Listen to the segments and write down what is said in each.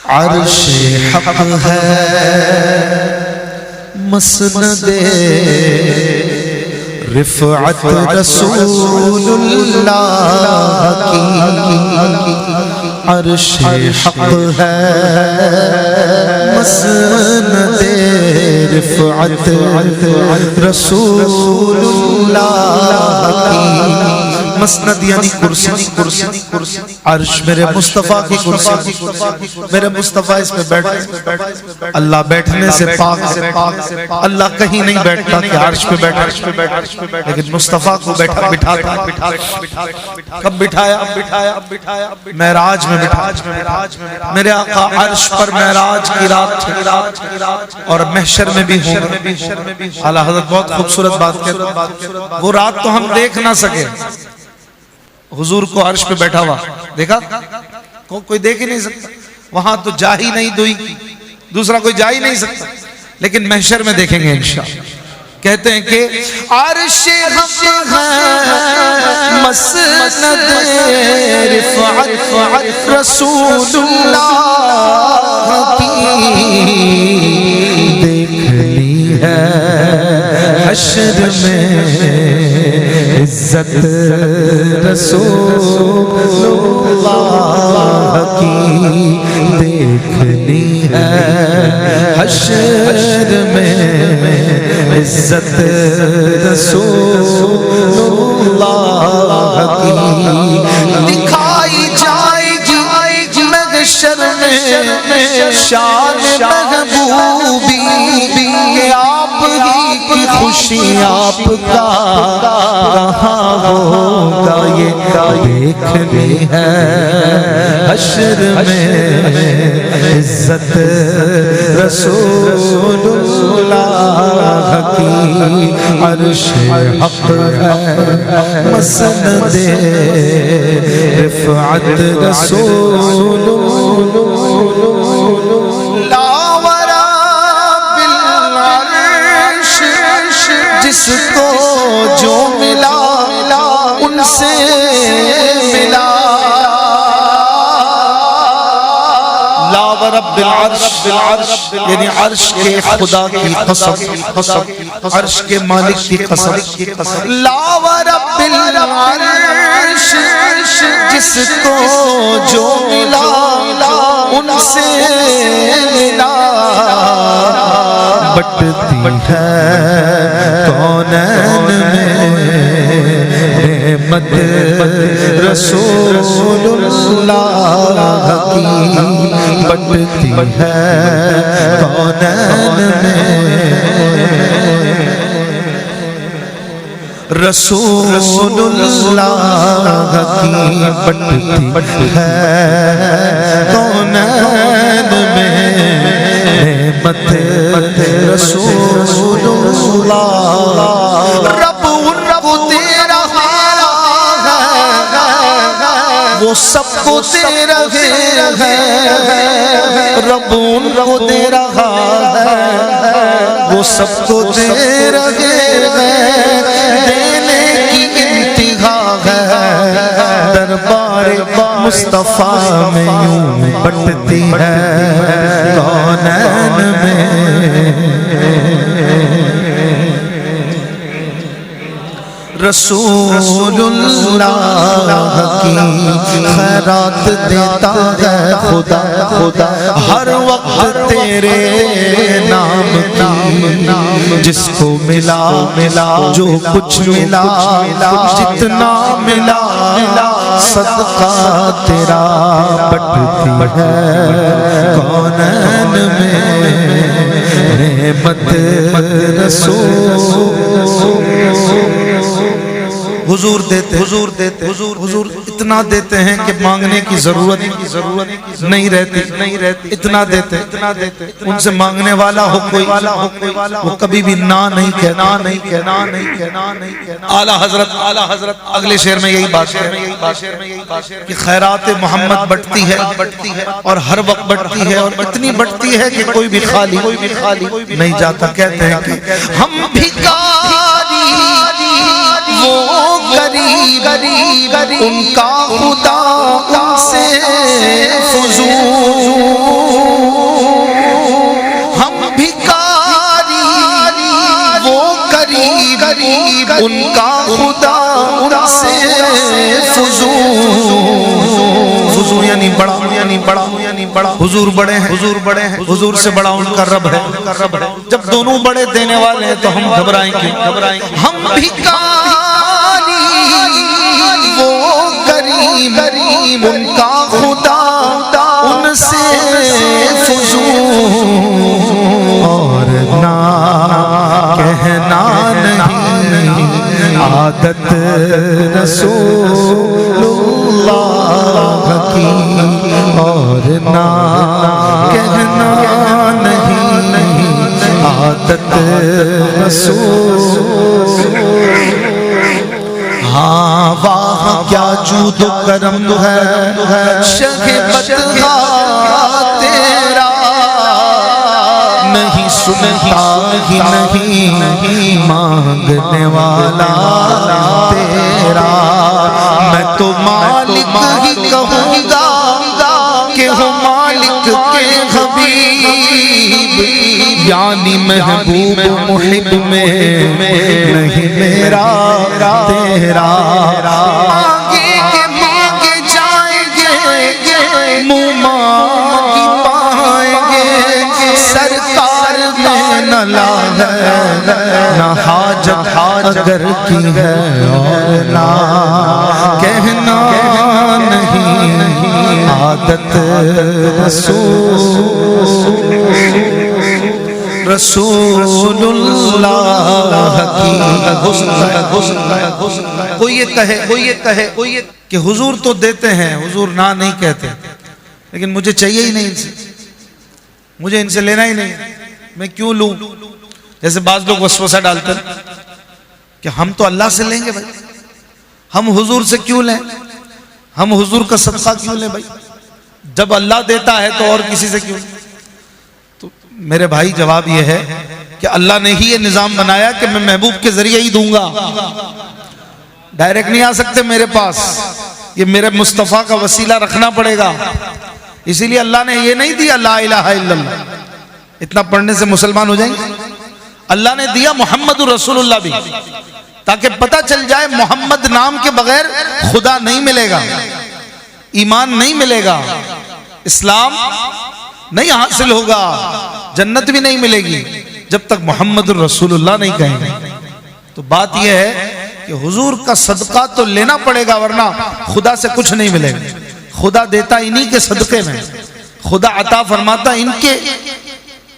عرش حق ہے مسند رفعت رسول اللہ کی، عرش حق ہے مسند رفعت رسول اللہ کی، مسند یعنی کرسی، عرش میرے مصطفیٰ کی کرسی، میرے مصطفیٰ اس پہ بیٹھے، اللہ بیٹھنے سے پاک، اللہ کہیں نہیں بیٹھتا کہ عرش پہ بیٹھا، لیکن مصطفیٰ کو بٹھاتا، کب بٹھایا؟ معراج میں بٹھایا، میرے آقا عرش پر معراج کی رات تھی اور محشر میں بھی ہوں۔ اعلیٰ حضرت بہت خوبصورت بات کہتے ہیں، وہ رات تو ہم دیکھ نہ سکے، حضور کو عرش پہ بیٹھا ہوا دیکھا کوئی دیکھ ہی نہیں سکتا، وہاں تو جا ہی نہیں دوئی، دوسرا کوئی جا ہی نہیں سکتا، لیکن محشر میں دیکھیں گے انشاءاللہ۔ کہتے ہیں کہ عرش حق ہے مسند رفعت رسول اللہ کی، دیکھنی ہے حشر میں عزت رسول اللہ کی، دیکھنی ہے حشر میں عزت رسول اللہ کی، دکھائی جائے گی محشر میں شان محبوبی، یہ آپ ہی کی خوشی آپ کا کہاں ہوگا، یہ دیکھنی ہے حشر میں عزت رسول اللہ کی، عرش حق ہے مسند رفعت رسول لا ورب العرش، جس کو جو ملا ان سے ملا، لا ورب العرش یعنی عرش کے خدا کی قسم، عرش کے مالک کی قسم، لا ورب العرش، جس کو جو ملا ان سے ملا، بٹتی ہے کونین میں نعمت رسول اللہ کی، بٹتی ہے کونین میں رسول اللہ کی، بٹتی ہے کونین میں نعمت رسول اللہ، رب ان کو دے رہا ہے، وہ سب کو دے رہے ہیں، رب ان کو دے رہا ہے، وہ سب کو دے رہے ہیں، دینے کی انتہا ہے، دربار مصطفیٰ میں یوں بٹتی ہے کونین میں رسول اللہ کی، خیرات دیتا ہے خدا ہر وقت تیرے نام کی، جس کو ملا جو کچھ ملا جتنا ملا صدقہ تیرا، بٹتی ہے کونین میں نعمت رسول، حضور دیتے حضور اتنا دیتے ہیں کہ مانگنے کی ضرورت نہیں رہتی، اتنا دیتے ان سے مانگنے والا ہو کوئی وہ کبھی بھی نہ نہیں کہنا۔ اعلیٰ حضرت اگلے شعر میں یہی بات ہے کہ خیرات محمد بٹتی ہے اور ہر وقت بٹتی ہے، اور اتنی بٹتی ہے کہ کوئی بھی خالی نہیں جاتا۔ کہتے ہیں کہ ہم بھکاری وہ غریب ان کا خدا ان سے فضول، فضو یعنی بڑا حضور بڑے ہیں حضور سے بڑا ان کا رب ہے جب دونوں بڑے دینے والے ہیں تو ہم گھبرائیں گے ہم بھکاری وہ کریم ان کا خدا ان سے فضو اور نہ کہنا نہیں عادت رسول اللہ کی اور نہ کہنا نہیں عادت رسول ہاں واہ کیا جود و کرم ہے شہبت تیرا نہیں سنتا ہی نہیں مانگنے والا تیرا میں تو مالک ہی کہوں گا کہ ہو مالک کے حبیب یعنی محبوب محب میں نہیں میرا تیرا مانگے جائیں گے منہ مانگی پائیں گے سرکار میں نہ لا ہے نہ حاجت اگر کی ہے اور نہ کہنا نہیں عادت رسول اللہ کی کوئی یہ کہے کہ حضور تو دیتے ہیں حضور نہ نہیں کہتے لیکن مجھے چاہیے ہی نہیں ان سے مجھے ان سے لینا ہی نہیں میں کیوں لوں جیسے بعض لوگ وسوسہ ڈالتے ہیں کہ ہم تو اللہ سے لیں گے بھائی ہم حضور سے کیوں لیں ہم حضور کا صدقہ کیوں لیں بھائی جب اللہ دیتا ہے تو اور کسی سے کیوں تو میرے بھائی جواب یہ ہے کہ اللہ نے ہی یہ نظام بنایا کہ میں محبوب کے ذریعے ہی دوں گا ڈائریکٹ نہیں آ سکتے میرے پاس یہ میرے مصطفیٰ کا وسیلہ رکھنا پڑے گا اسی لیے اللہ نے یہ نہیں دیا لا الہ الا اللہ اتنا پڑھنے سے مسلمان ہو جائیں گے اللہ نے دیا محمد رسول اللہ بھی تاکہ پتہ چل جائے محمد نام کے بغیر خدا نہیں ملے گا ایمان نہیں ملے گا اسلام نہیں حاصل ہوگا جنت بھی نہیں ملے گی جب تک محمد رسول اللہ نہیں کہیں گے تو بات یہ ہے کہ حضور کا صدقہ تو لینا پڑے گا ورنہ خدا سے کچھ نہیں ملے گا خدا دیتا انہی کے صدقے میں خدا عطا فرماتا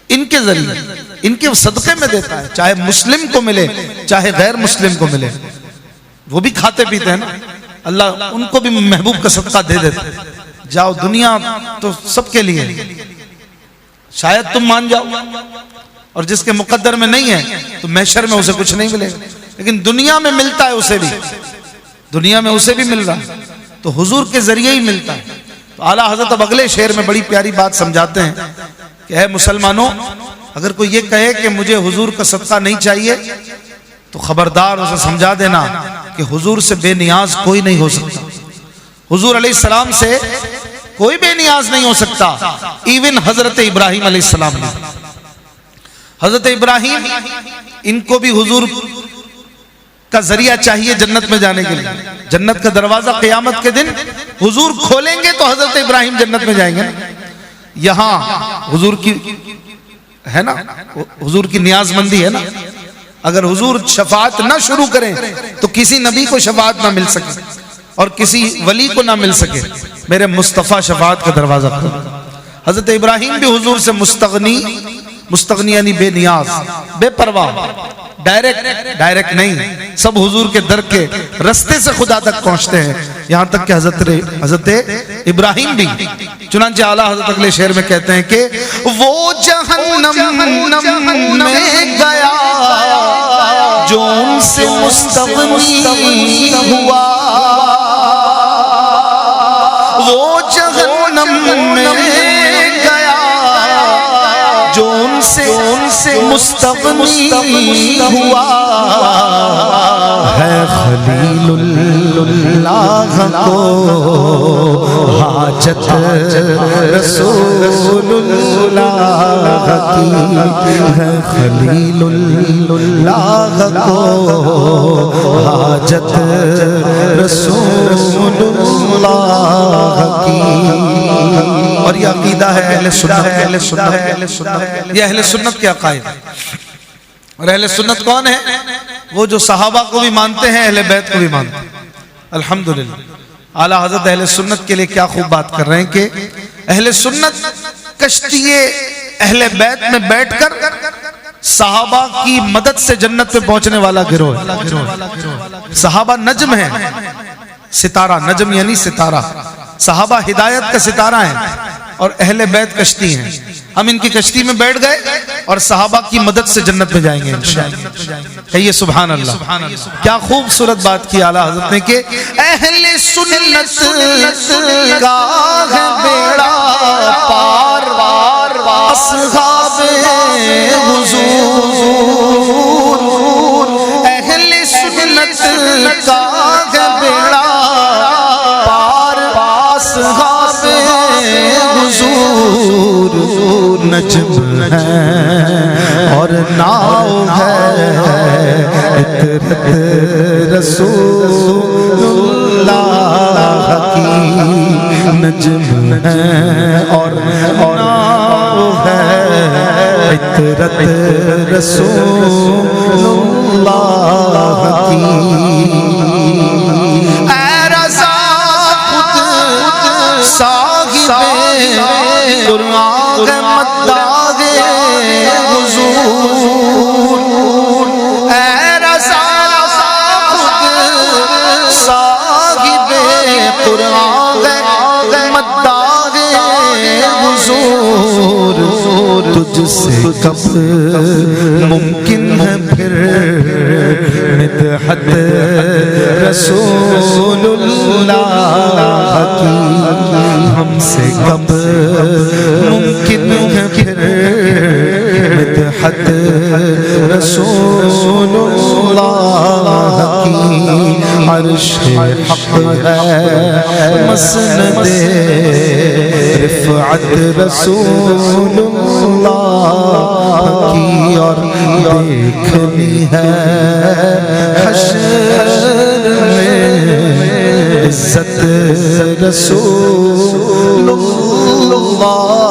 ان کے ذریعے ان کے صدقے میں دیتا ہے چاہے مسلم کو ملے چاہے غیر مسلم کو ملے وہ بھی کھاتے پیتے ہیں نا اللہ ان کو بھی محبوب کا صدقہ دے دیتا ہے جاؤ دنیا تو سب کے لیے شاید تم مان جاؤ اور جس کے مقدر میں نہیں ہے تو محشر میں اسے کچھ نہیں ملے گا لیکن دنیا میں ملتا ہے اسے بھی دنیا میں اسے بھی مل رہا ہے تو حضور کے ذریعے ہی ملتا ہے تو اعلیٰ حضرت اب اگلے شعر میں بڑی پیاری بات سمجھاتے ہیں کہ اے مسلمانوں اگر کوئی یہ کہے کہ مجھے حضور کا صدقہ نہیں چاہیے تو خبردار اسے سمجھا دینا کہ حضور سے بے نیاز کوئی نہیں ہو سکتا حضور علیہ السلام سے کوئی بے نیاز نہیں ہو سکتا ایون حضرت ابراہیم علیہ السلام نے حضرت ابراہیم ان کو بھی حضور کا ذریعہ چاہیے جنت میں جانے کے لیے جنت کا دروازہ قیامت کے دن حضور کھولیں گے تو حضرت ابراہیم جنت میں جائیں گے یہاں حضور کی ہے نا حضور کی نیاز مندی ہے نا اگر حضور شفاعت نہ شروع کریں تو کسی نبی کو شفاعت نہ مل سکے اور کسی ولی کو نہ مل سکے میرے مصطفیٰ شفاعت کا دروازہ کھول حضرت ابراہیم بھی حضور سے مستغنی یعنی بے نیاز بے پرواہ ڈائریکٹ نہیں سب حضور کے در کے رستے سے خدا تک پہنچتے ہیں یہاں تک کہ حضرت ابراہیم بھی چنانچہ اعلیٰ حضرت اگلے شعر میں کہتے ہیں کہ وہ جہنم میں گیا جو ان سے مستغنی ہوا وہ جہنم میں گیا جو ان سے مستغنی ہوا ہے خلیل اللہ کو حاجت رسول اللہ کی ہے، خلیل اللہ کو حاجت رسول اللہ کی۔ اور یہ عقیدہ ہے اہل سنت، یہ اہل سنت کے عقائد۔ اور اہل سنت کون ہے؟ وہ جو صحابہ کو بھی مانتے ہیں، اہل بیت کو بھی مانتے ہیں۔ الحمدللہ اعلیٰ حضرت اہل سنت کے لیے کیا خوب بات کر رہے ہیں کہ اہل سنت کشتی اہل بیت میں بیٹھ کر صحابہ کی مدد سے جنت پہ پہنچنے والا گروہ ہے۔ صحابہ نجم ہیں، ستارہ، نجم یعنی ستارہ، صحابہ ہدایت کا ستارہ ہیں اور اہل بیت کشتی ہیں۔ ہم ان کی کشتی میں بیٹھ گئے اور صحابہ کی مدد سے جنت میں جائیں گے انشاءاللہ۔ کہیے سبحان اللہ۔ کیا خوبصورت بات کی اعلیٰ حضرت نے کہ اہل سنت کا ہے بیڑا پار اصحاب حضور، اہل سنت کا ہے بیڑا پار اصحاب حضور، نجم ہے اور ناؤ ہے عطرت رسول اللہ کی، نجم ہے اور ناؤ ہے عطرت رسول اللہ کی۔ اے رضا خود صاحب قرآن مداح حضور، اے رضا خود صاحب قرآن مداح حضور، تجھ سے کب ممکن ہے پھر مدحت رسول اللہ کی، ہم سے کب ممکن ہے پھر مدحت رسول اللہ کی، عرش حق ہے مسند رفعت رسول اللہ کی، اور دیکھنی ہے حشر میں عزت رسول اللہ